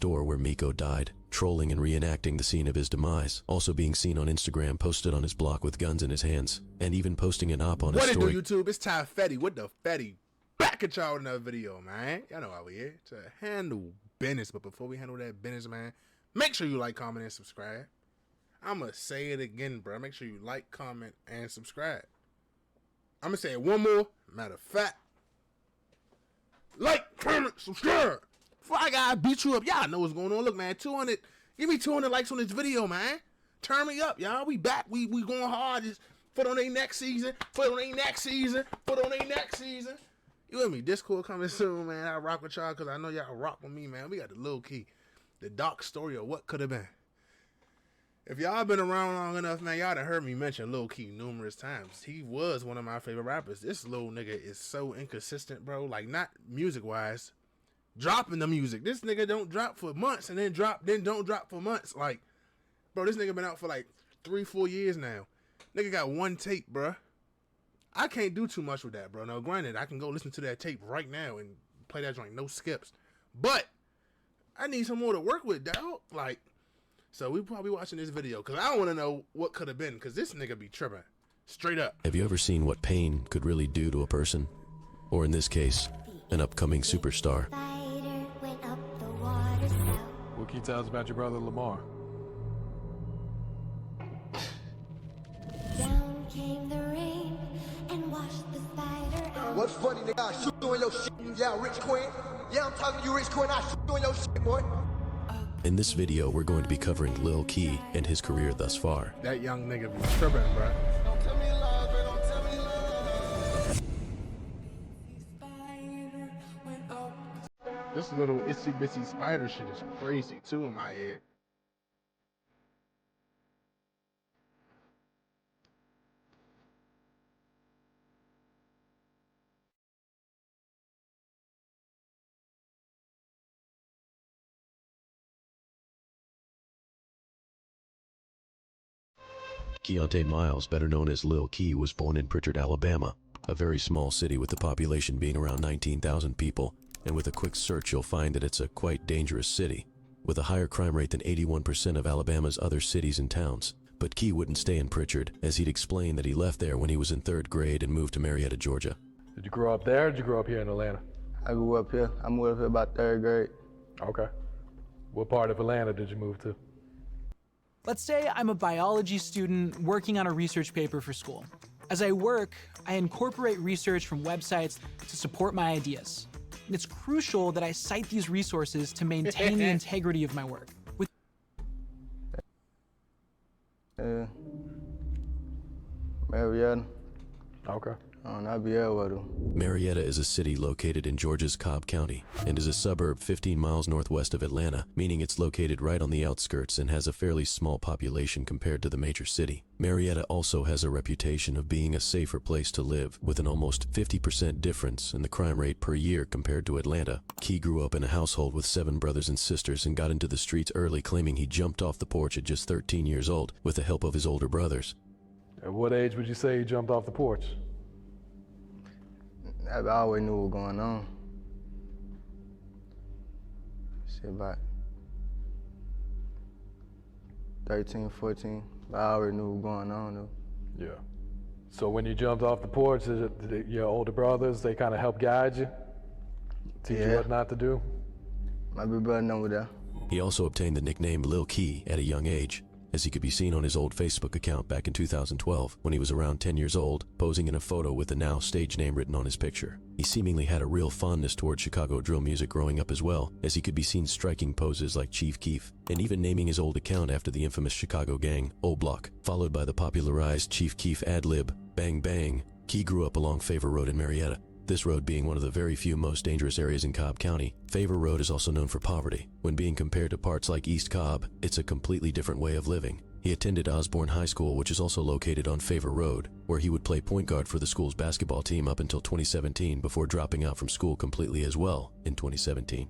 store where Miko died, trolling and reenacting the scene of his demise, also being seen on Instagram posted on his block with guns in his hands, and even posting an op on his story. What it do, YouTube? It's Ty Fetty. What the Fetty? Back at y'all with another video, man. Y'all know why we here to handle business, but before we handle that business, man, make sure you like, comment, and subscribe. I'ma say it again, bro. Make sure you like, comment, and subscribe. I'm gonna say it one more. Matter of fact, like, comment, subscribe. Before I gotta beat you up, y'all know what's going on. Look, man, 200. Give me 200 likes on this video, man. Turn me up, y'all. We back. We going hard. Just foot on their next season. Foot on their next season. Foot on their next season. You with me? Discord coming soon, man. I rock with y'all because I know y'all rock with me, man. We got the little key, the dark story of what could have been. If y'all been around long enough, man, y'all done heard me mention Lil Key numerous times. He was one of my favorite rappers. This little nigga is so inconsistent, bro. Like, not music-wise. Dropping the music. This nigga don't drop for months and then don't drop for months. Like, bro, this nigga been out for like 3-4 years now. Nigga got one tape, bro. I can't do too much with that, bro. Now, granted, I can go listen to that tape right now and play that joint, no skips. But I need some more to work with, dog. Like, so we probably watching this video because I want to know what could have been because this nigga be tripping. Straight up. Have you ever seen what pain could really do to a person? Or in this case, an upcoming superstar. What can you tell us about your brother Lamar? Down came the rain and washed the spider out. What's funny, nigga? I shoot you on your shit, yeah, rich queen. Yeah, I'm talking to you, rich queen. I shoot you on your shit, boy. In this video, we're going to be covering Lil Key and his career thus far. That young nigga be tripping, bro. Don't tell me love, bro. Don't tell me love. This little itsy bitsy spider shit is crazy too in my head. Keontae Miles, better known as Lil Key, was born in Pritchard, Alabama, a very small city with the population being around 19,000 people, and with a quick search you'll find that it's a quite dangerous city, with a higher crime rate than 81% of Alabama's other cities and towns. But Key wouldn't stay in Pritchard, as he'd explained that he left there when he was in 3rd grade and moved to Marietta, Georgia. Did you grow up there or did you grow up here in Atlanta? I grew up here. I moved up here about 3rd grade. Okay. What part of Atlanta did you move to? Let's say I'm a biology student working on a research paper for school. As I work, I incorporate research from websites to support my ideas. And it's crucial that I cite these resources to maintain the integrity of my work. Marietta. Okay. I'll be everywhere. Marietta is a city located in Georgia's Cobb County and is a suburb 15 miles northwest of Atlanta, meaning it's located right on the outskirts and has a fairly small population compared to the major city. Marietta also has a reputation of being a safer place to live, with an almost 50% difference in the crime rate per year compared to Atlanta. Key grew up in a household with 7 brothers and sisters and got into the streets early, claiming he jumped off the porch at just 13 years old with the help of his older brothers. At what age would you say you jumped off the porch? I always knew what was going on. Shit, about 13, 14. But I already knew what was going on, though. Yeah. So when you jumped off the porch, did your older brothers, they kind of help guide you? Teach you what not to do? My big brother know that. He also obtained the nickname Lil Key at a young age, as he could be seen on his old Facebook account back in 2012 when he was around 10 years old, posing in a photo with the now stage name written on his picture. He seemingly had a real fondness towards Chicago drill music growing up as well, as he could be seen striking poses like Chief Keef, and even naming his old account after the infamous Chicago gang, O-Block, followed by the popularized Chief Keef ad-lib, Bang Bang. Key grew up along Favor Road in Marietta, this road being one of the very few most dangerous areas in Cobb County. Favor Road is also known for poverty. When being compared to parts like East Cobb, it's a completely different way of living. He attended Osborne High School, which is also located on Favor Road, where he would play point guard for the school's basketball team up until 2017 before dropping out from school completely as well in 2017.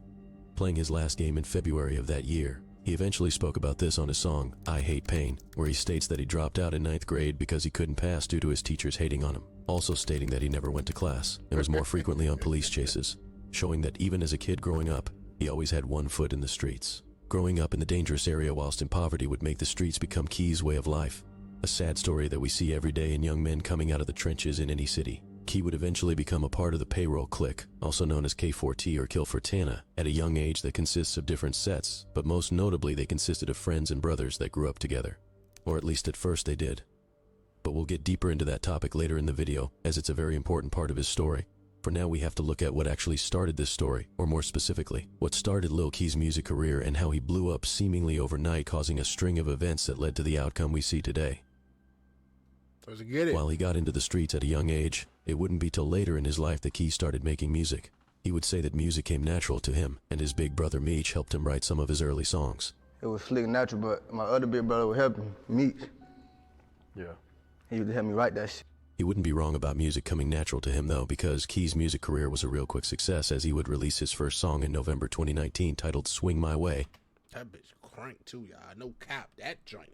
Playing his last game in February of that year, he eventually spoke about this on his song, I Hate Pain, where he states that he dropped out in 9th grade because he couldn't pass due to his teachers hating on him, also stating that he never went to class and was more frequently on police chases, showing that even as a kid growing up, He always had one foot in the streets. Growing up in the dangerous area whilst in poverty would make the streets become Key's way of life. A sad story that we see every day in young men coming out of the trenches in any city. Key would eventually become a part of the payroll clique, also known as K4T or Kill for Tana, at a young age that consists of different sets, but most notably they consisted of friends and brothers that grew up together. Or at least at first they did. But we'll get deeper into that topic later in the video, as it's a very important part of his story. For now we have to look at what actually started this story, or more specifically, what started Lil Key's music career and how he blew up seemingly overnight, causing a string of events that led to the outcome we see today. Let's get it. While he got into the streets at a young age, it wouldn't be till later in his life that Key started making music. He would say that music came natural to him, and his big brother Meech helped him write some of his early songs. It was slick and natural, but my other big brother would help me, Meech. Yeah. He would help me write that shit. He wouldn't be wrong about music coming natural to him though, because Key's music career was a real quick success as he would release his first song in November 2019 titled Swing My Way, That bitch crank too, y'all. No cap. That joint.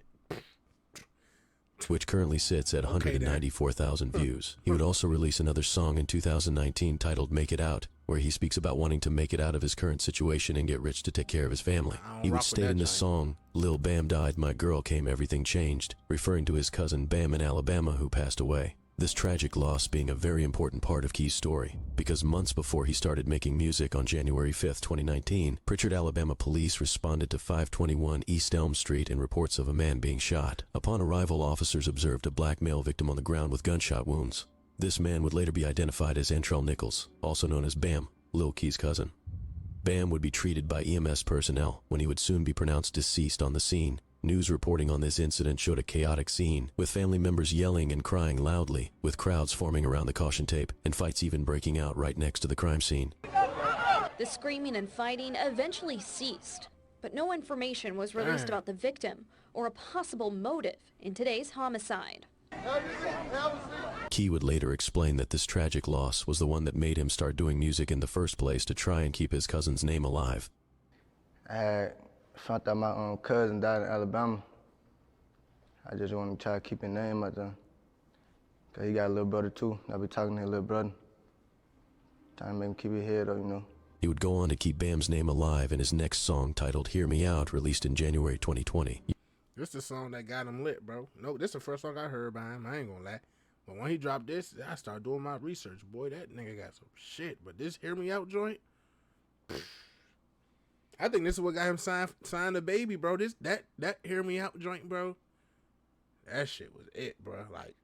which currently sits at 194,000 views. He would also release another song in 2019 titled Make It Out, where he speaks about wanting to make it out of his current situation and get rich to take care of his family. He would state in this song, Lil Bam died, my girl came, everything changed, referring to his cousin Bam in Alabama who passed away. This tragic loss being a very important part of Key's story, because months before he started making music on January 5th, 2019, Pritchard, Alabama police responded to 521 East Elm Street in reports of a man being shot. Upon arrival, officers observed a black male victim on the ground with gunshot wounds. This man would later be identified as Antrell Nichols, also known as Bam, Lil Key's cousin. Bam would be treated by EMS personnel when he would soon be pronounced deceased on the scene. News reporting on this incident showed a chaotic scene, with family members yelling and crying loudly, with crowds forming around the caution tape, and fights even breaking out right next to the crime scene. The screaming and fighting eventually ceased, but no information was released about the victim or a possible motive in today's homicide. Key would later explain that this tragic loss was the one that made him start doing music in the first place to try and keep his cousin's name alive. I had found out my cousin died in Alabama. I just wanted to try to keep his name out there. Cause he got a little brother too. I be talking to his little brother. Trying to make him keep his head up, you know. He would go on to keep Bam's name alive in his next song titled Hear Me Out, released in January 2020. This the song that got him lit, bro. No, this the first song I heard by him. I ain't gonna lie. But when he dropped this, I started doing my research. Boy, that nigga got some shit. But this Hear Me Out joint, I think this is what got him signed the baby, bro. That Hear Me Out joint, bro. That shit was it, bro. Like,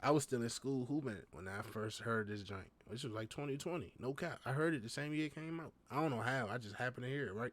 I was still in school hooping when I first heard this joint, which was like 2020. No cap. I heard it the same year it came out. I don't know how. I just happened to hear it, right?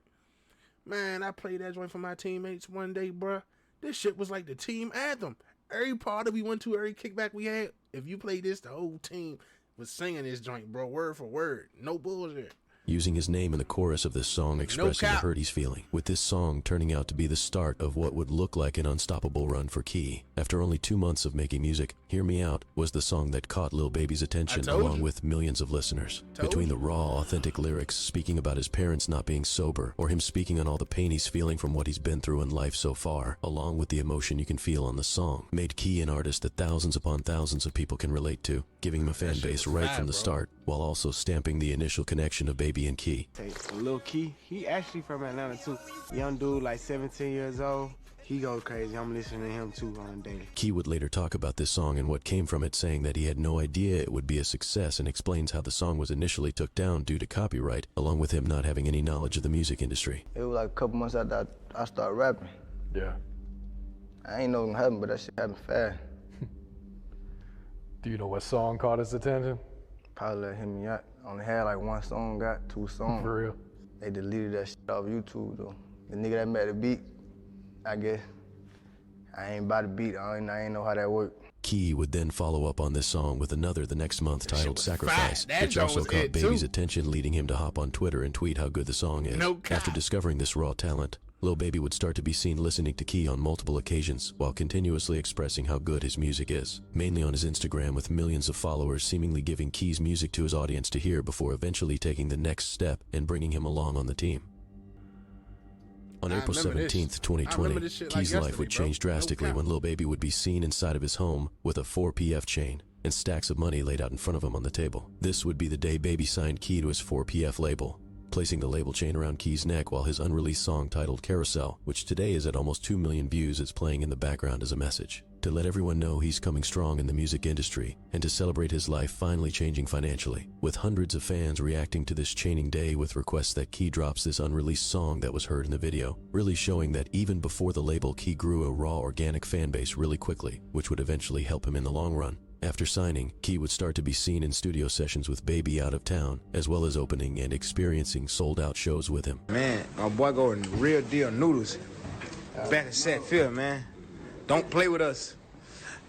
Man, I played that joint for my teammates one day, bro. This shit was like the team anthem. Every party we went to, every kickback we had, if you played this, the whole team was singing this joint, bro, word for word. No bullshit. Using his name in the chorus of this song, expressing the hurt he's feeling, with this song turning out to be the start of what would look like an unstoppable run for Key. After only 2 months of making music, Hear Me Out was the song that caught Lil Baby's attention along with millions of listeners. Between the raw, authentic lyrics speaking about his parents not being sober, or him speaking on all the pain he's feeling from what he's been through in life so far, along with the emotion you can feel on the song, made Key an artist that thousands upon thousands of people can relate to, giving him a fan base right from the start, while also stamping the initial connection of Baby and Key. Hey, Lil Key, he actually from Atlanta too. Young dude, like 17 years old. He goes crazy. I'm listening to him too on a daily. Key would later talk about this song and what came from it, saying that he had no idea it would be a success, and explains how the song was initially took down due to copyright, along with him not having any knowledge of the music industry. It was like a couple months after I started rapping. Yeah. I ain't know it was gonna happen, but that shit happened fast. Do you know what song caught his attention? Probably Hear Me Out. Only had like one song, got 2 songs. For real? They deleted that shit off YouTube though. The nigga that made the beat, I guess, I ain't by the beat. I ain't know how that worked. Key would then follow up on this song with another the next month titled Sacrifice, which also caught Baby's attention, leading him to hop on Twitter and tweet how good the song is. After discovering this raw talent, Lil Baby would start to be seen listening to Key on multiple occasions while continuously expressing how good his music is, mainly on his Instagram, with millions of followers seemingly giving Key's music to his audience to hear before eventually taking the next step and bringing him along on the team. On April 17th, 2020, Key's life would change drastically when Lil Baby would be seen inside of his home with a 4PF chain and stacks of money laid out in front of him on the table. This would be the day Baby signed Key to his 4PF label. placing the label chain around Key's neck while his unreleased song titled Carousel, which today is at almost 2 million views, is playing in the background as a message to let everyone know he's coming strong in the music industry and to celebrate his life finally changing financially, with hundreds of fans reacting to this chaining day with requests that Key drops this unreleased song that was heard in the video, really showing that even before the label, Key grew a raw, organic fan base really quickly, which would eventually help him in the long run. After signing, Key would start to be seen in studio sessions with Baby out of town, as well as opening and experiencing sold-out shows with him. Man, my boy going real deal noodles. Back to set field, man. Don't play with us.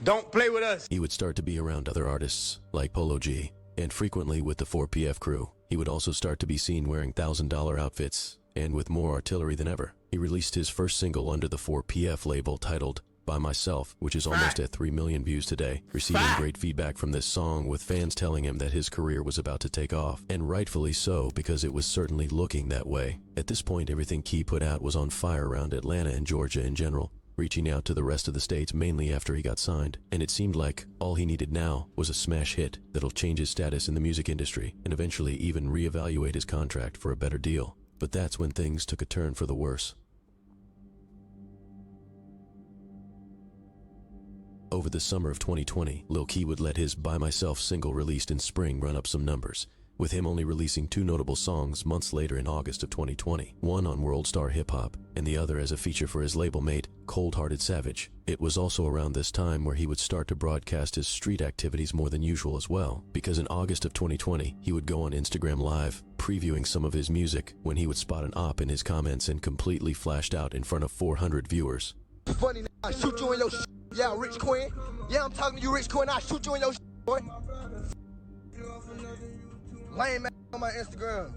Don't play with us. He would start to be around other artists, like Polo G, and frequently with the 4PF crew. He would also start to be seen wearing $1,000 outfits, and with more artillery than ever. He released his first single under the 4PF label titled By Myself, which is almost at 3 million views today, receiving great feedback from this song, with fans telling him that his career was about to take off, and rightfully so, because it was certainly looking that way. At this point, everything Key put out was on fire around Atlanta and Georgia in general, reaching out to the rest of the states mainly after he got signed, and it seemed like all he needed now was a smash hit that'll change his status in the music industry and eventually even reevaluate his contract for a better deal. But that's when things took a turn for the worse. Over the summer of 2020, Lil Key would let his By Myself single released in spring run up some numbers, with him only releasing 2 notable songs months later in August of 2020, one on World Star Hip Hop and the other as a feature for his label mate, Cold Hearted Savage. It was also around this time where he would start to broadcast his street activities more than usual as well, because in August of 2020, he would go on Instagram Live, previewing some of his music, when he would spot an op in his comments and completely flashed out in front of 400 viewers. Funny, I shoot you in your shit. Yeah, Rich Queen. Yeah, I'm talking to you, Rich Queen. I shoot you in your shit, boy. Lame ass on my Instagram.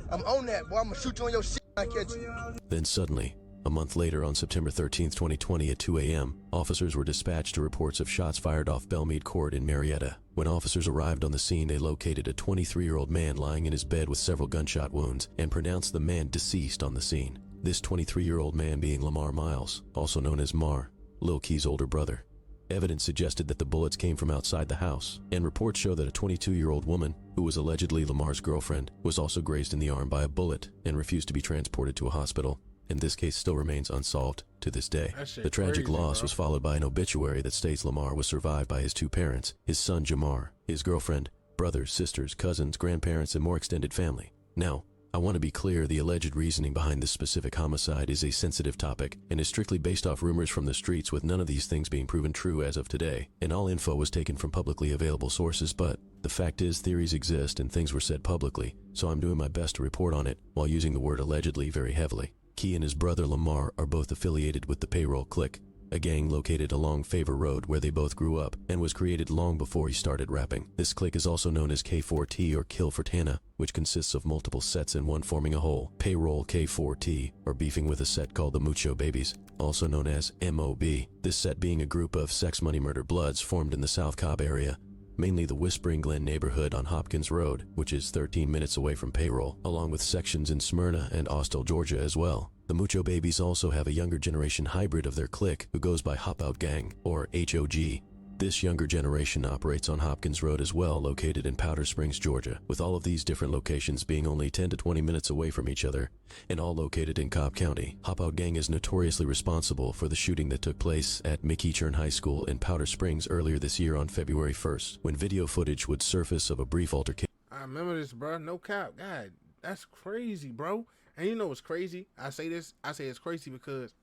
I'm on that, boy. I'm gonna shoot you in your shit when I catch you. Then suddenly, a month later on September 13th, 2020 at 2 a.m., officers were dispatched to reports of shots fired off Belmead Court in Marietta. When officers arrived on the scene, they located a 23-year-old man lying in his bed with several gunshot wounds and pronounced the man deceased on the scene. This 23-year-old man being Lamar Miles, also known as Mar, Lil Key's older brother. Evidence suggested that the bullets came from outside the house, and reports show that a 22-year-old woman, who was allegedly Lamar's girlfriend, was also grazed in the arm by a bullet and refused to be transported to a hospital, and this case still remains unsolved to this day. The tragic loss was followed by an obituary that states Lamar was survived by his 2 parents, his son Jamar, his girlfriend, brothers, sisters, cousins, grandparents, and more extended family. Now, I want to be clear, the alleged reasoning behind this specific homicide is a sensitive topic and is strictly based off rumors from the streets, with none of these things being proven true as of today, and all info was taken from publicly available sources. But the fact is, theories exist and things were said publicly, so I'm doing my best to report on it while using the word allegedly very heavily. Key and his brother Lamar are both affiliated with the Payroll Clique, a gang located along Favor Road where they both grew up and was created long before he started rapping. This clique is also known as K4T, or Kill for Tana, which consists of multiple sets in one forming a whole. Payroll K4T are beefing with a set called the Mucho Babies, also known as MOB. This set being a group of Sex Money Murder Bloods formed in the South Cobb area, mainly the Whispering Glen neighborhood on Hopkins Road, which is 13 minutes away from Payroll, along with sections in Smyrna and Austell, Georgia as well. The Mucho Babies also have a younger generation hybrid of their clique who goes by Hop Out Gang, or HOG. This younger generation operates on Hopkins Road as well, located in Powder Springs, Georgia, with all of these different locations being only 10 to 20 minutes away from each other, and all located in Cobb County. Hop Out Gang is notoriously responsible for the shooting that took place at McEachern High School in Powder Springs earlier this year on February 1st, when video footage would surface of a brief altercation. I remember this, bro. No cap. God, that's crazy, bro. And you know what's crazy? I say it's crazy because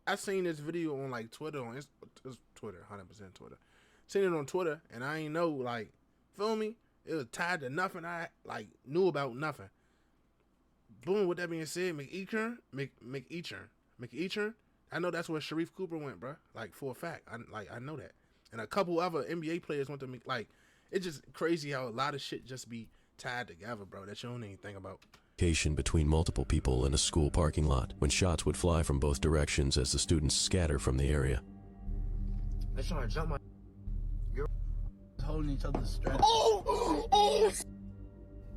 I seen this video on like Twitter, Twitter, 100% Twitter. Seen it on Twitter, and I ain't know, like, feel me? It was tied to nothing I, like, knew about nothing. Boom, with that being said, McEachern, I know that's where Sharif Cooper went, bro. Like, for a fact. I know that. And a couple other NBA players went to me. Like, it's just crazy how a lot of shit just be tied together, bro, that you don't even think about. Between multiple people in a school parking lot, when shots would fly from both directions as the students scatter from the area. They're trying to jump my... You're holding each other's straps.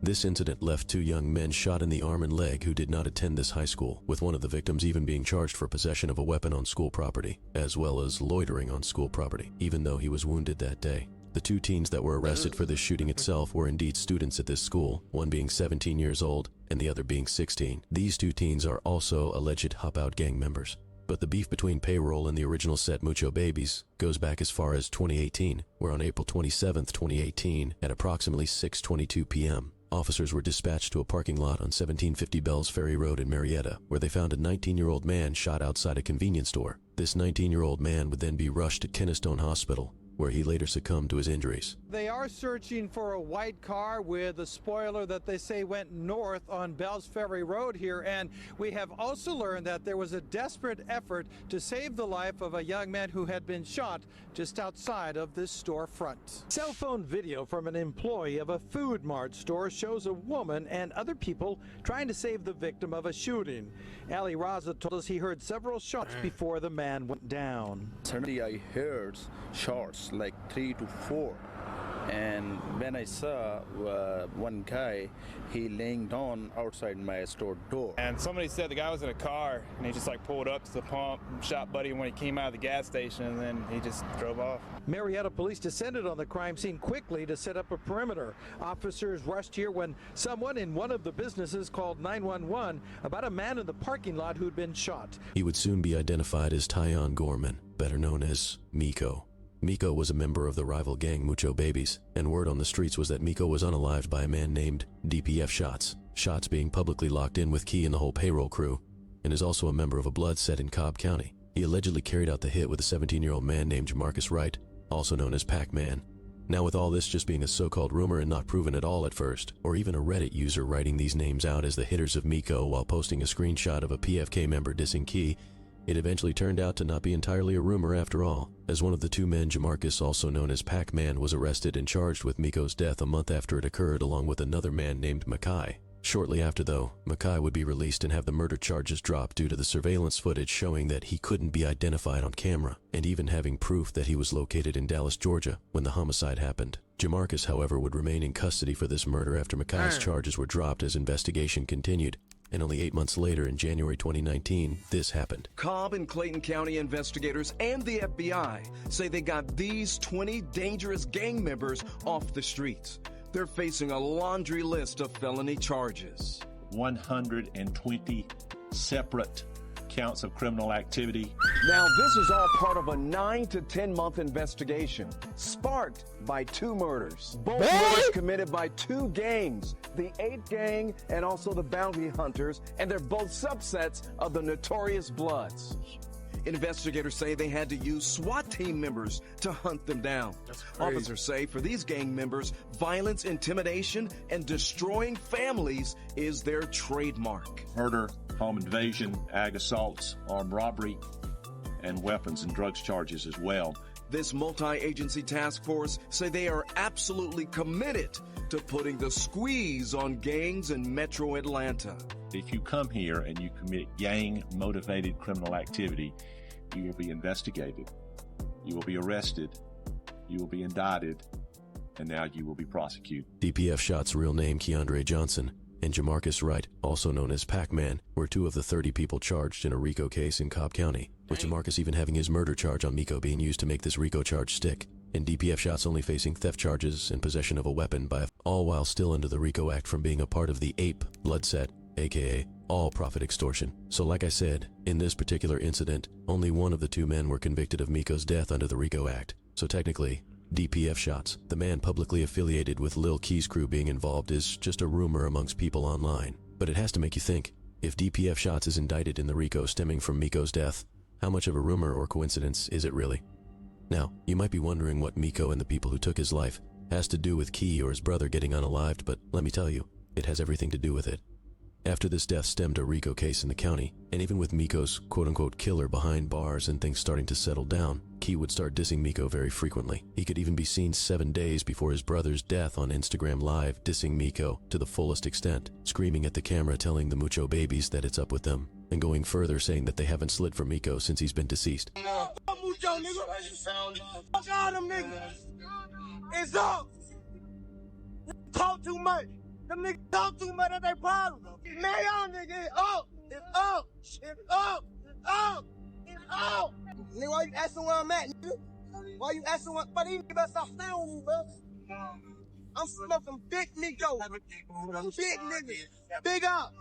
This incident left 2 young men shot in the arm and leg who did not attend this high school, with one of the victims even being charged for possession of a weapon on school property, as well as loitering on school property, even though he was wounded that day. The two teens that were arrested for this shooting itself were indeed students at this school, one being 17 years old and the other being 16. These two teens are also alleged Hop Out gang members. But the beef between Payroll and the original set Mucho Babies goes back as far as 2018, where on April 27, 2018, at approximately 6:22 p.m., officers were dispatched to a parking lot on 1750 Bells Ferry Road in Marietta, where they found a 19-year-old man shot outside a convenience store. This 19-year-old man would then be rushed to Kennestone Hospital, where he later succumbed to his injuries. They are searching for a white car with a spoiler that they say went north on Bells Ferry Road here, and we have also learned that there was a desperate effort to save the life of a young man who had been shot just outside of this storefront. Cell phone video from an employee of a Food Mart store shows a woman and other people trying to save the victim of a shooting. Ali Raza told us he heard several shots before the man went down. Suddenly I heard shots like 3 to 4, and when I saw one guy, he laying down outside my store door. And somebody said the guy was in a car and he just like pulled up to the pump, shot Buddy when he came out of the gas station, and then he just drove off. Marietta police descended on the crime scene quickly to set up a perimeter. Officers rushed here when someone in one of the businesses called 911 about a man in the parking lot who'd been shot. He would soon be identified as Tyon Gorman, better known as Miko. Miko was a member of the rival gang Mucho Babies, and word on the streets was that Miko was unalived by a man named DPF Shots. Shots being publicly locked in with Key and the whole Payroll crew, and is also a member of a blood set in Cobb County. He allegedly carried out the hit with a 17-year-old man named Jamarcus Wright, also known as Pac-Man. Now, with all this just being a so-called rumor and not proven at all at first, or even a Reddit user writing these names out as the hitters of Miko while posting a screenshot of a PFK member dissing Key, it eventually turned out to not be entirely a rumor after all, as one of the two men, Jamarcus, also known as Pac-Man, was arrested and charged with Miko's death a month after it occurred, along with another man named Makai. Shortly after, though, Makai would be released and have the murder charges dropped due to the surveillance footage showing that he couldn't be identified on camera, and even having proof that he was located in Dallas, Georgia, when the homicide happened. Jamarcus, however, would remain in custody for this murder after Makai's charges were dropped as investigation continued. And only 8 months later, in January 2019, this happened. Cobb and Clayton County investigators and the FBI say they got these 20 dangerous gang members off the streets. They're facing a laundry list of felony charges. 120 separate counts of criminal activity. Now, this is all part of a 9 to 10 month investigation, sparked by 2 murders. Both murders committed by 2 gangs, the 8 gang and also the Bounty Hunters, and they're both subsets of the Notorious Bloods. Investigators say they had to use SWAT team members to hunt them down. Officers say for these gang members, violence, intimidation, and destroying families is their trademark. Murder, home invasion, ag assaults, armed robbery, and weapons and drugs charges as well. This multi-agency task force say they are absolutely committed to putting the squeeze on gangs in metro Atlanta. If you come here and you commit gang-motivated criminal activity, you will be investigated, you will be arrested, you will be indicted, and now you will be prosecuted. DPF Shot's real name, Keandre Johnson, and Jamarcus Wright, also known as Pac-Man, were 2 of the 30 people charged in a RICO case in Cobb County, with Jamarcus even having his murder charge on Miko being used to make this RICO charge stick, and DPF Shots only facing theft charges and possession of a weapon, all while still under the RICO Act from being a part of the APE blood set, aka all profit extortion. So like I said, in this particular incident, only one of the 2 men were convicted of Miko's death under the RICO Act. So technically, DPF Shots, the man publicly affiliated with Lil Key's crew being involved, is just a rumor amongst people online. But it has to make you think, if DPF Shots is indicted in the RICO stemming from Miko's death, how much of a rumor or coincidence is it really? Now, you might be wondering what Miko and the people who took his life has to do with Key or his brother getting unalived, but let me tell you, it has everything to do with it. After this death stemmed a RICO case in the county, and even with Miko's quote-unquote killer behind bars and things starting to settle down, Key would start dissing Miko very frequently. He could even be seen 7 days before his brother's death on Instagram Live dissing Miko to the fullest extent, screaming at the camera telling the Mucho Babies that it's up with them, and going further saying that they haven't slid for Miko since he's been deceased. Mucho, nigga. Fuck all them niggas. It's up. Talk too much. Them niggas talk too much, that's their problem. Man, y'all niggas, it's up. It's up. It's up. It's up. It's up. Nigga, why you asking where I'm at, nigga? Why you asking what? But these niggas stop playing with me, bro. I'm smoking big niggas. Big niggas. Big up.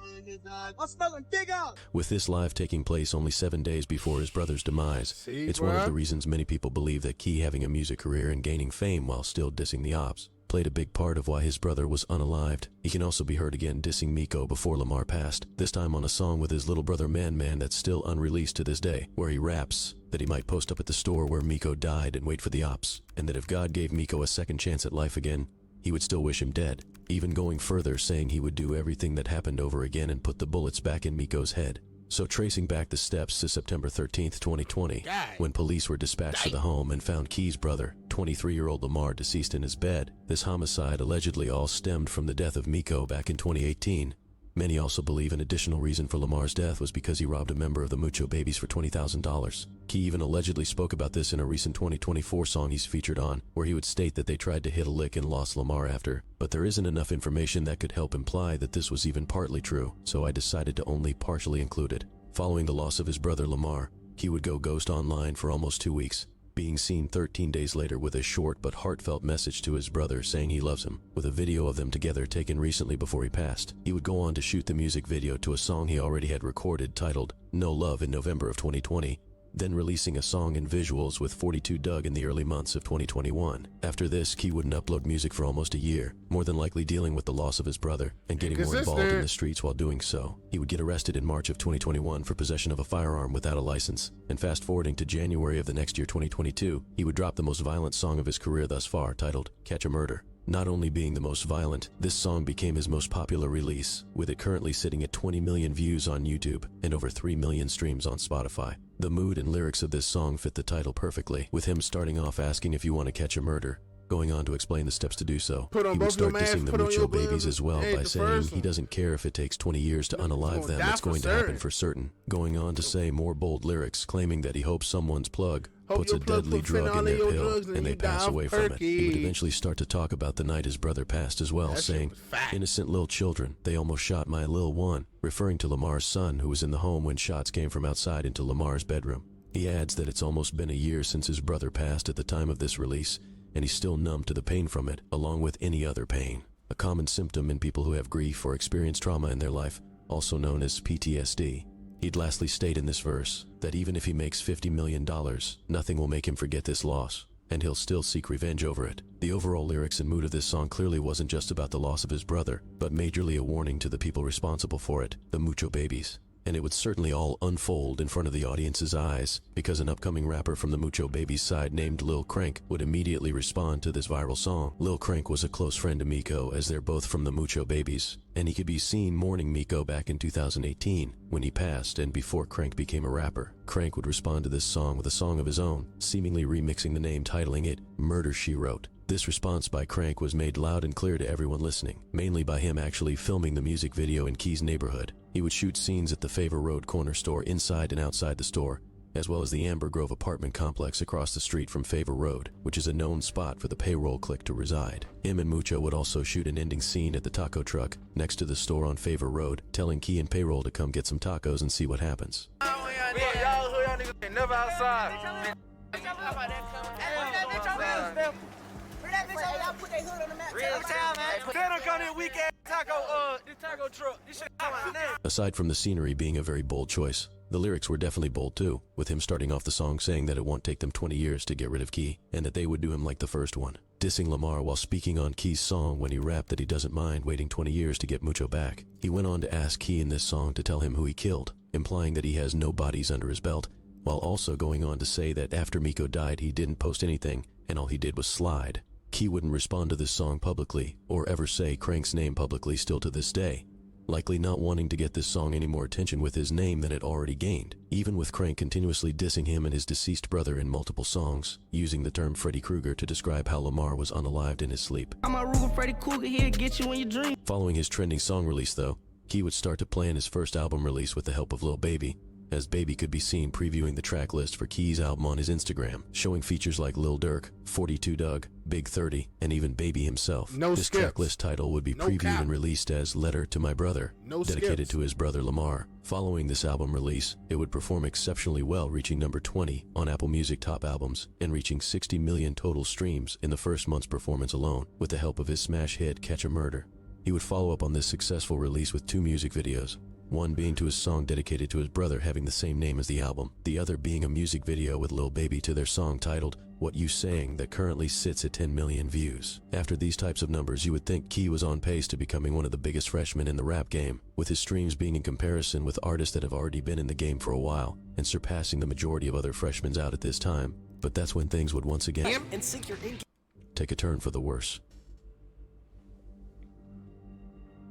I'm smoking big up. With this live taking place only 7 days before his brother's demise, it's one of the reasons many people believe that Key having a music career and gaining fame while still dissing the ops played a big part of why his brother was unalived. He can also be heard again dissing Miko before Lamar passed, this time on a song with his little brother Man Man that's still unreleased to this day, where he raps that he might post up at the store where Miko died and wait for the ops, and that if God gave Miko a second chance at life again, he would still wish him dead, even going further saying he would do everything that happened over again and put the bullets back in Miko's head. So tracing back the steps to September 13th, 2020, when police were dispatched to the home and found Key's brother, 23-year-old Lamar, deceased in his bed, this homicide allegedly all stemmed from the death of Miko back in 2018. Many also believe an additional reason for Lamar's death was because he robbed a member of the Mucho Babies for $20,000. Key even allegedly spoke about this in a recent 2024 song he's featured on, where he would state that they tried to hit a lick and lost Lamar after, but there isn't enough information that could help imply that this was even partly true, so I decided to only partially include it. Following the loss of his brother Lamar, Key would go ghost online for almost 2 weeks, being seen 13 days later with a short but heartfelt message to his brother saying he loves him, with a video of them together taken recently before he passed. He would go on to shoot the music video to a song he already had recorded titled No Love in November of 2020, then releasing a song and visuals with 42 Doug in the early months of 2021. After this, Key wouldn't upload music for almost a year, more than likely dealing with the loss of his brother and getting more involved in the streets while doing so. He would get arrested in March of 2021 for possession of a firearm without a license, and fast forwarding to January of the next year, 2022, he would drop the most violent song of his career thus far, titled Catch a Murder. Not only being the most violent, this song became his most popular release, with it currently sitting at 20 million views on YouTube and over 3 million streams on Spotify. The mood and lyrics of this song fit the title perfectly, with him starting off asking if you want to catch a murder, going on to explain the steps to do so. He would start dissing the Mucho Babies as well by saying he doesn't care if it takes 20 years to unalive them, it's going to happen for certain. Going on to say more bold lyrics, claiming that he hopes someone's plug puts a deadly drug in their pill and they pass away from it. He would eventually start to talk about the night his brother passed as well, saying, innocent little children, they almost shot my lil one, referring to Lamar's son who was in the home when shots came from outside into Lamar's bedroom. He adds that it's almost been a year since his brother passed at the time of this release, and he's still numb to the pain from it, along with any other pain. A common symptom in people who have grief or experience trauma in their life, also known as PTSD. He'd lastly state in this verse that even if he makes $50 million, nothing will make him forget this loss, and he'll still seek revenge over it. The overall lyrics and mood of this song clearly wasn't just about the loss of his brother, but majorly a warning to the people responsible for it, the Mucho Babies. And it would certainly all unfold in front of the audience's eyes, because an upcoming rapper from the Mucho Babies side named Lil Crank would immediately respond to this viral song. Lil Crank was a close friend to Miko, as they're both from the Mucho Babies, and he could be seen mourning Miko back in 2018, when he passed and before Crank became a rapper. Crank would respond to this song with a song of his own, seemingly remixing the name, titling it Murder, She Wrote. This response by Crank was made loud and clear to everyone listening, mainly by him actually filming the music video in Key's neighborhood. He would shoot scenes at the Favor Road corner store inside and outside the store, as well as the Amber Grove apartment complex across the street from Favor Road, which is a known spot for the payroll clique to reside. Him and Mucho would also shoot an ending scene at the taco truck next to the store on Favor Road, telling Key and payroll to come get some tacos and see what happens. Never outside. Aside from the scenery being a very bold choice, the lyrics were definitely bold too, with him starting off the song saying that it won't take them 20 years to get rid of Key, and that they would do him like the first one, dissing Lamar while speaking on Key's song when he rapped that he doesn't mind waiting 20 years to get Mucho back. He went on to ask Key in this song to tell him who he killed, implying that he has no bodies under his belt, while also going on to say that after Miko died he didn't post anything, and all he did was slide. Key wouldn't respond to this song publicly, or ever say Crank's name publicly still to this day, likely not wanting to get this song any more attention with his name than it already gained, even with Crank continuously dissing him and his deceased brother in multiple songs, using the term Freddy Krueger to describe how Lamar was unalived in his sleep. I'm a Ruger Freddy Krueger here, get you in your dream. Following his trending song release though, Key would start to plan his first album release with the help of Lil Baby, as Baby could be seen previewing the track list for Key's album on his Instagram, showing features like Lil Durk, 42 Doug, Big 30, and even Baby himself. This track list title would be previewed and released as Letter to My Brother, dedicated to his brother Lamar, Following this album release, it would perform exceptionally well, reaching number 20 on Apple Music Top Albums and reaching 60 million total streams in the first month's performance alone, with the help of his smash hit Catch a Murder. He would follow up on this successful release with 2 music videos, one being to his song dedicated to his brother having the same name as the album, the other being a music video with Lil Baby to their song titled What You Saying that currently sits at 10 million views. After these types of numbers, you would think Key was on pace to becoming one of the biggest freshmen in the rap game, with his streams being in comparison with artists that have already been in the game for a while and surpassing the majority of other freshmen out at this time. But that's when things would once again take a turn for the worse.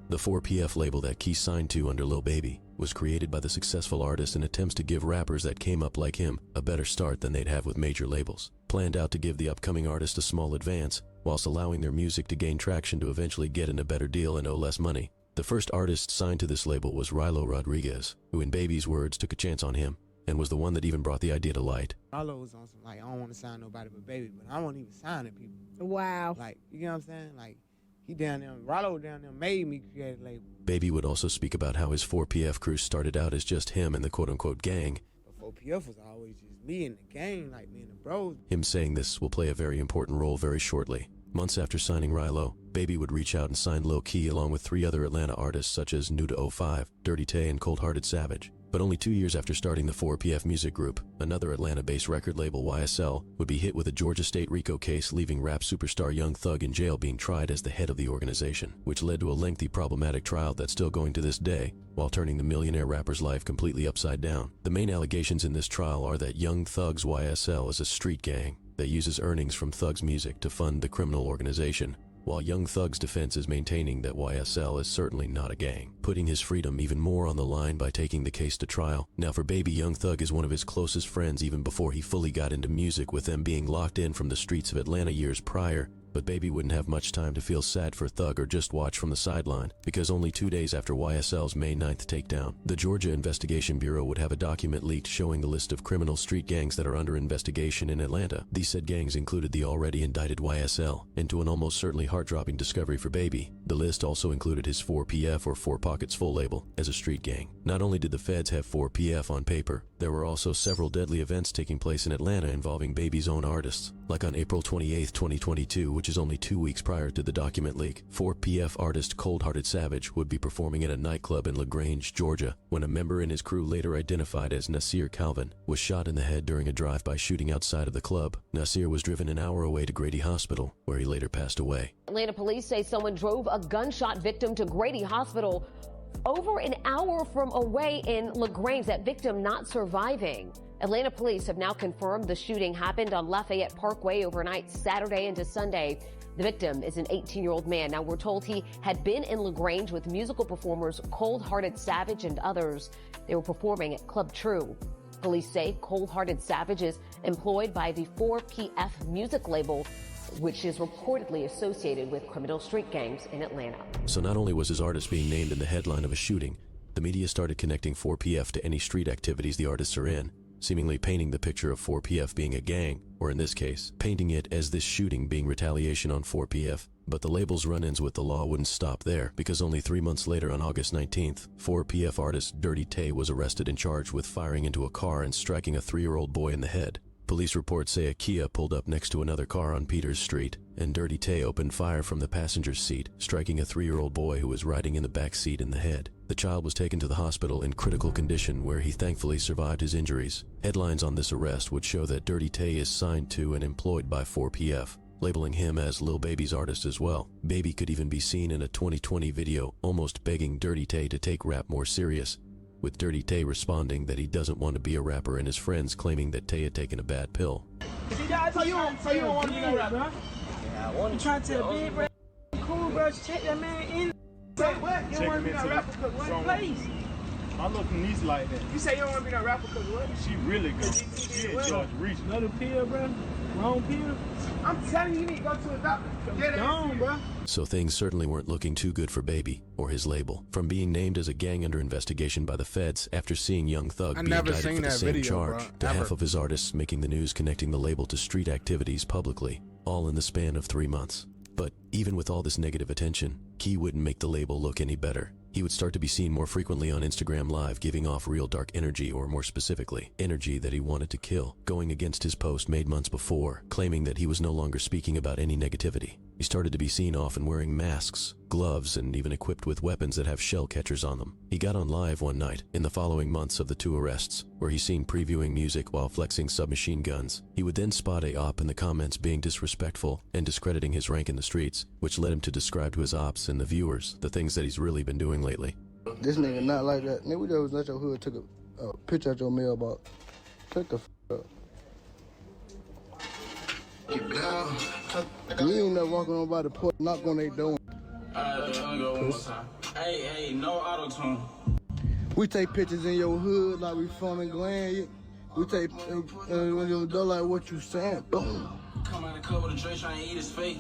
The 4PF label that Key signed to under Lil Baby was created by the successful artist in attempts to give rappers that came up like him a better start than they'd have with major labels, planned out to give the upcoming artist a small advance, whilst allowing their music to gain traction to eventually get in a better deal and owe less money. The first artist signed to this label was Rilo Rodriguez, who in Baby's words took a chance on him, and was the one that even brought the idea to light. Rilo was on some, like, I don't want to sign nobody but Baby, but I won't even sign to people. Wow. Like, you know what I'm saying? Like, he down there, Rilo down there made me create a label. Baby would also speak about how his 4PF crew started out as just him and the quote-unquote gang. But 4PF was always just me and the gang, like me and the bros. Him saying this will play a very important role very shortly. Months after signing Rilo, Baby would reach out and sign Lil Key along with 3 other Atlanta artists such as Nuda05, Dirty Tay, and Cold Hearted Savage. But only 2 years after starting the 4PF music group, another Atlanta-based record label, YSL, would be hit with a Georgia State RICO case, leaving rap superstar Young Thug in jail being tried as the head of the organization, which led to a lengthy problematic trial that's still going to this day, while turning the millionaire rapper's life completely upside down. The main allegations in this trial are that Young Thug's YSL is a street gang that uses earnings from Thug's music to fund the criminal organization, while Young Thug's defense is maintaining that YSL is certainly not a gang, putting his freedom even more on the line by taking the case to trial. Now for Baby, Young Thug is one of his closest friends even before he fully got into music, with them being locked in from the streets of Atlanta years prior. But Baby wouldn't have much time to feel sad for Thug or just watch from the sideline, because only 2 days after YSL's May 9th takedown, the Georgia Investigation Bureau would have a document leaked showing the list of criminal street gangs that are under investigation in Atlanta. These said gangs included the already indicted YSL, and to an almost certainly heart-dropping discovery for Baby, the list also included his 4PF or 4 Pockets Full label as a street gang. Not only did the feds have 4PF on paper, there were also several deadly events taking place in Atlanta involving Baby's own artists. Like on April 28, 2022, which is only 2 weeks prior to the document leak, 4PF artist Cold Hearted Savage would be performing at a nightclub in LaGrange, Georgia, when a member in his crew, later identified as Nasir Calvin, was shot in the head during a drive-by shooting outside of the club. Nasir was driven an hour away to Grady Hospital, where he later passed away. Atlanta police say someone drove a gunshot victim to Grady Hospital over an hour from away in LaGrange, that victim not surviving. Atlanta police have now confirmed the shooting happened on Lafayette Parkway overnight Saturday into Sunday. The victim is an 18-year-old man. Now, we're told he had been in LaGrange with musical performers Cold Hearted Savage and others. They were performing at Club True. Police say Cold Hearted Savage is employed by the 4PF music label, which is reportedly associated with criminal street gangs in Atlanta. So not only was his artist being named in the headline of a shooting, the media started connecting 4PF to any street activities the artists are in, seemingly painting the picture of 4PF being a gang, or in this case, painting it as this shooting being retaliation on 4PF. But the label's run-ins with the law wouldn't stop there, because only 3 months later, on August 19th, 4PF artist Dirty Tay was arrested and charged with firing into a car and striking a 3-year-old boy in the head. Police reports say a Kia pulled up next to another car on Peters Street, and Dirty Tay opened fire from the passenger's seat, striking a 3-year-old boy who was riding in the back seat in the head. The child was taken to the hospital in critical condition, where he thankfully survived his injuries. Headlines on this arrest would show that Dirty Tay is signed to and employed by 4PF, labeling him as Lil Baby's artist as well. Baby could even be seen in a 2020 video almost begging Dirty Tay to take rap more serious, with Dirty Tay responding that he doesn't want to be a rapper and his friends claiming that Tay had taken a bad pill. So you don't want to be no rapper, huh? Yeah, I want to. You trying to tell Big, bro? Cool, bro. Just check that man in. Say what? You don't want to be no rapper because what? Please. My little niece like that. You say you don't want to be no rapper because what? She really good. She is George Reach. Another pill, bro? Wrong pill? I'm telling you, you need to go to a doctor. Get it on, bro. So things certainly weren't looking too good for Baby or his label. From being named as a gang under investigation by the feds after seeing Young Thug be indicted for the same charge, to half of his artists making the news connecting the label to street activities publicly, all in the span of 3 months. But even with all this negative attention, Key wouldn't make the label look any better. He would start to be seen more frequently on Instagram Live, giving off real dark energy, or more specifically, energy that he wanted to kill, going against his post made months before, claiming that he was no longer speaking about any negativity. He started to be seen often wearing masks, gloves, and even equipped with weapons that have shell catchers on them. He got on live one night in the following months of the 2 arrests, where he's seen previewing music while flexing submachine guns. He would then spot a op in the comments being disrespectful and discrediting his rank in the streets, which led him to describe to his ops and the viewers the things that he's really been doing lately. This nigga not like that. Nigga, we just let your hood took a picture at your mailbox. Take the up. Get down. You ain't never walking on by the porch, knock on their door. Alright, let me go one more time. Hey, no auto-tune. We take pictures in your hood like we from and Glen. We take when your door like what you saying. Boom. Come out the club with a Dre trying to eat his face.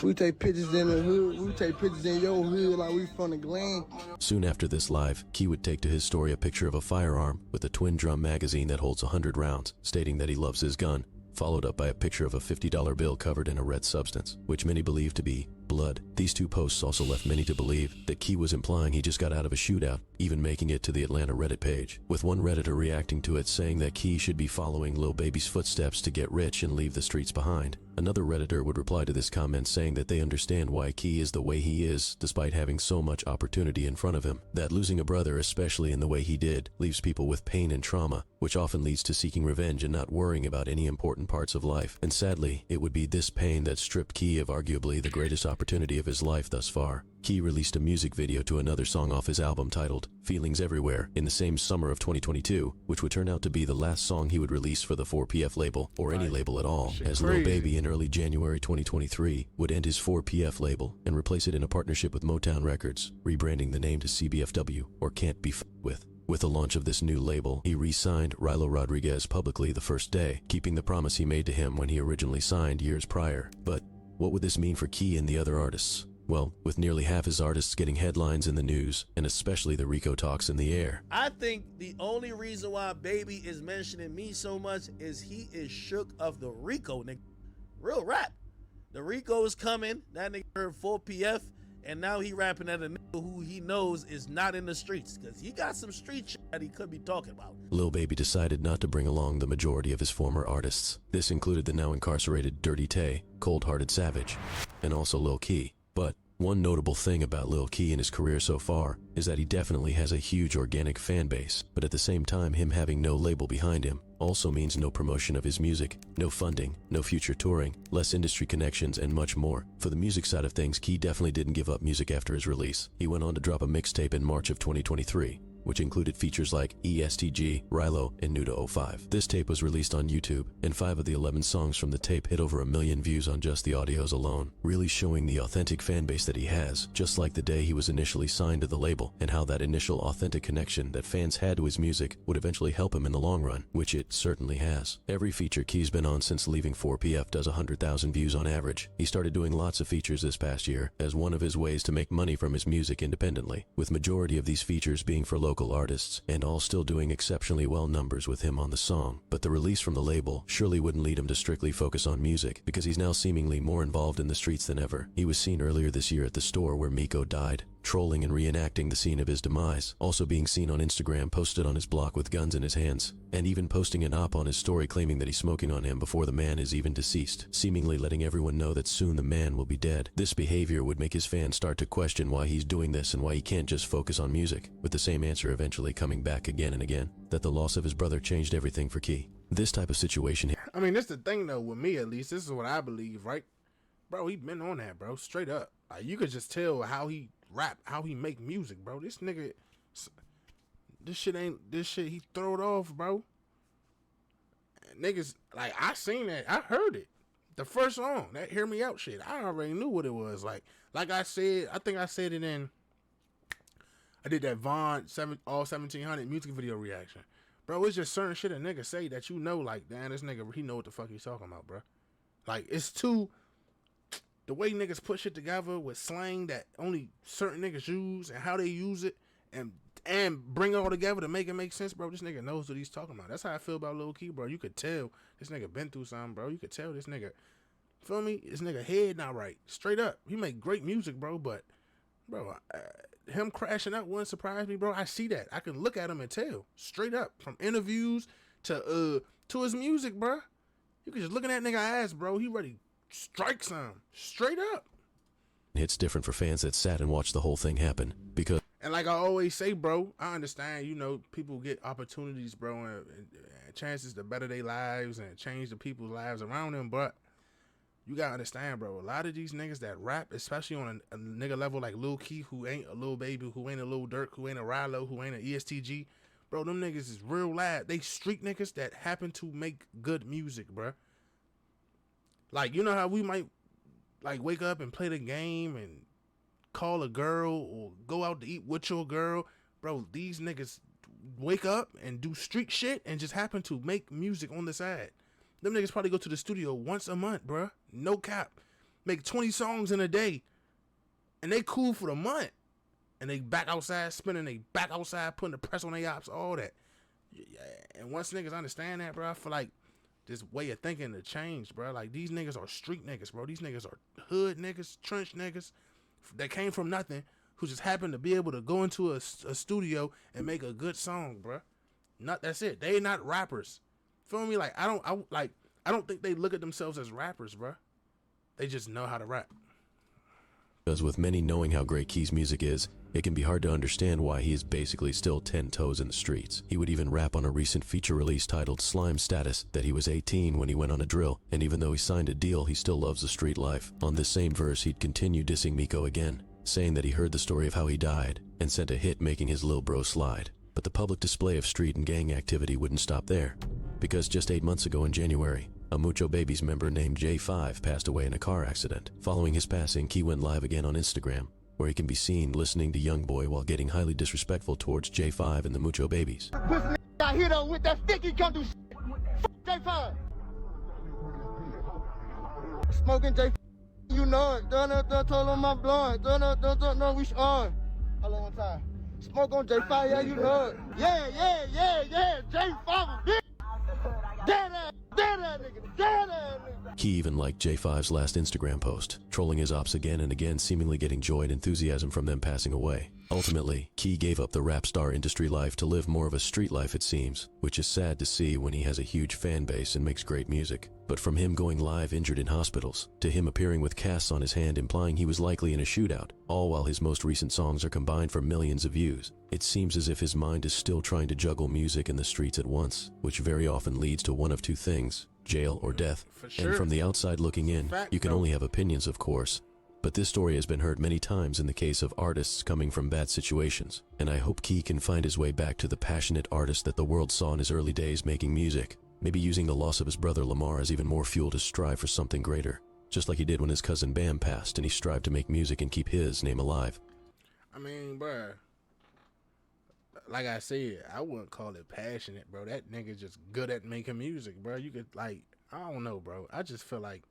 We take pictures in the hood. We take pictures in your hood like we from the Glen. Soon after this live, Key would take to his story a picture of a firearm with a twin drum magazine that holds 100 rounds, stating that he loves his gun, followed up by a picture of a $50 bill covered in a red substance, which many believe to be blood. These 2 posts also left many to believe that Key was implying he just got out of a shootout, even making it to the Atlanta Reddit page, with one Redditor reacting to it saying that Key should be following Lil Baby's footsteps to get rich and leave the streets behind. Another Redditor would reply to this comment saying that they understand why Key is the way he is, despite having so much opportunity in front of him, that losing a brother, especially in the way he did, leaves people with pain and trauma, which often leads to seeking revenge and not worrying about any important parts of life. And sadly, it would be this pain that stripped Key of arguably the greatest opportunity of his life thus far. Key released a music video to another song off his album titled Feelings Everywhere in the same summer of 2022, which would turn out to be the last song he would release for the 4PF label, or any label at all, as Lil Baby in early January 2023 would end his 4PF label and replace it in a partnership with Motown Records, rebranding the name to CBFW, or Can't Be F***ed With. With the launch of this new label, he re-signed Rilo Rodriguez publicly the first day, keeping the promise he made to him when he originally signed years prior. But what would this mean for Key and the other artists? Well, with nearly half his artists getting headlines in the news, and especially the Rico talks in the air. I think the only reason why Baby is mentioning me so much is he is shook of the Rico, nigga. Real rap. The Rico is coming. That nigga heard 4PF, and now he rapping at a nigga who he knows is not in the streets, because he got some street shit that he could be talking about. Lil Baby decided not to bring along the majority of his former artists. This included the now incarcerated Dirty Tay, Cold Hearted Savage, and also Lil Key. But one notable thing about Lil Key in his career so far is that he definitely has a huge organic fan base, but at the same time, him having no label behind him also means no promotion of his music, no funding, no future touring, less industry connections, and much more. For the music side of things, Key definitely didn't give up music after his release. He went on to drop a mixtape in March of 2023, which included features like ESTG, Rilo, and Nuda 05. This tape was released on YouTube, and 5 of the 11 songs from the tape hit over 1 million views on just the audios alone, really showing the authentic fan base that he has, just like the day he was initially signed to the label, and how that initial authentic connection that fans had to his music would eventually help him in the long run, which it certainly has. Every feature Key's been on since leaving 4PF does 100,000 views on average. He started doing lots of features this past year as one of his ways to make money from his music independently, with majority of these features being for local artists, and all still doing exceptionally well numbers with him on the song. But the release from the label surely wouldn't lead him to strictly focus on music, because he's now seemingly more involved in the streets than ever. He was seen earlier this year at the store where Miko died, trolling and reenacting the scene of his demise, also being seen on Instagram posted on his block with guns in his hands, and even posting an op on his story claiming that he's smoking on him before the man is even deceased, seemingly letting everyone know that soon the man will be dead. This behavior would make his fans start to question why he's doing this and why he can't just focus on music, with the same answer eventually coming back again and again, that the loss of his brother changed everything for Key. This type of situation here. I mean, that's the thing though, with me at least, this is what I believe, right? Bro, he been on that, bro, straight up. Like, you could just tell how he rap, how he make music, bro. This nigga, this shit he throw it off, bro. Niggas, like, I seen that, I heard it. The first song, that Hear Me Out shit, I already knew what it was. Like I said, I think I said it in, I did that Vaughn all 1700 music video reaction. Bro, it's just certain shit a nigga say that you know, like, damn, this nigga, he know what the fuck he's talking about, bro. Like, it's too, the way niggas put shit together with slang that only certain niggas use and how they use it and bring it all together to make it make sense, bro. This nigga knows what he's talking about. That's how I feel about Lil Key, bro. You could tell this nigga been through something, bro. You could tell this nigga, feel me? This nigga head not right. Straight up. He make great music, bro, but Bro, him crashing out wouldn't surprise me, bro. I see that. I can look at him and tell straight up from interviews to his music, bro. You can just look at that nigga ass, bro. He ready to strike some straight up. It's different for fans that sat and watched the whole thing happen because. And like I always say, bro, I understand, you know, people get opportunities, bro, and chances to better their lives and change the people's lives around them, but you gotta understand, bro, a lot of these niggas that rap, especially on a nigga level like Lil Key, who ain't a Lil Baby, who ain't a Lil Durk, who ain't a Rilo, who ain't an ESTG, bro, them niggas is real live. They street niggas that happen to make good music, bro. Like, you know how we might, like, wake up and play the game and call a girl or go out to eat with your girl? Bro, these niggas wake up and do street shit and just happen to make music on the side. Them niggas probably go to the studio once a month, bruh. No cap. Make 20 songs in a day. And they cool for the month. And they back outside spinning. They back outside putting the press on their ops, all that. Yeah. And once niggas understand that, bro, I feel like this way of thinking to change, bro. Like, these niggas are street niggas, bro. These niggas are hood niggas, trench niggas that came from nothing, who just happened to be able to go into a studio and make a good song, bro. That's it. They not rappers. Feel me? Like, I don't think they look at themselves as rappers, bro. They just know how to rap. Because with many knowing how great Key's music is, it can be hard to understand why he is basically still 10 toes in the streets. He would even rap on a recent feature release titled Slime Status that he was 18 when he went on a drill, and even though he signed a deal, he still loves the street life. On this same verse, he'd continue dissing Miko again, saying that he heard the story of how he died and sent a hit making his lil bro slide. But the public display of street and gang activity wouldn't stop there, because just 8 months ago in January, a Mucho Babies member named J5 passed away in a car accident. Following his passing, Key went live again on Instagram, where he can be seen listening to Youngboy while getting highly disrespectful towards J5 and the Mucho Babies. Pussy out here though with that stick, he come do shit. Fuck J5. Smoking J5, you know it. Done told him I'm blowing. Done we on. Hold on one time. Smoke on J5, yeah, you know it. Yeah. J5, bitch. Dead ass nigga. Key even liked J5's last Instagram post, trolling his ops again and again, seemingly getting joy and enthusiasm from them passing away. Ultimately, Key gave up the rap star industry life to live more of a street life, it seems, which is sad to see when he has a huge fan base and makes great music. But from him going live injured in hospitals, to him appearing with casts on his hand implying he was likely in a shootout, all while his most recent songs are combined for millions of views, it seems as if his mind is still trying to juggle music and the streets at once, which very often leads to one of two things: jail or death. Sure. And from the outside looking in, you can only have opinions, of course. But this story has been heard many times in the case of artists coming from bad situations, and I hope Key can find his way back to the passionate artist that the world saw in his early days making music, maybe using the loss of his brother Lamar as even more fuel to strive for something greater, just like he did when his cousin Bam passed and he strived to make music and keep his name alive. I mean, bro, like I said, I wouldn't call it passionate, bro. That nigga just good at making music, bro. You could, like, I don't know, bro. I just feel like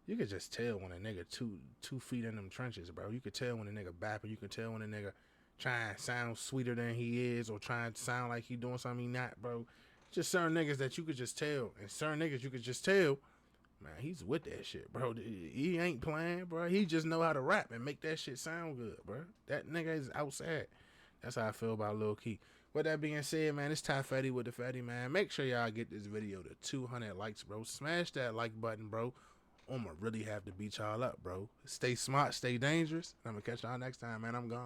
you could just tell when a nigga two feet in them trenches, bro. You could tell when a nigga bapping. You could tell when a nigga trying to sound sweeter than he is or trying to sound like he doing something he not, bro. Just certain niggas that you could just tell, and certain niggas you could just tell, man, he's with that shit, bro. He ain't playing, bro. He just know how to rap and make that shit sound good, bro. That nigga is outside. That's how I feel about Lil Key. With that being said, man, it's Ty Fatty with the Fatty, man. Make sure y'all get this video to 200 likes, bro. Smash that like button, bro. I'ma really have to beat y'all up, bro. Stay smart, stay dangerous. I'm gonna catch y'all next time, man. I'm gone.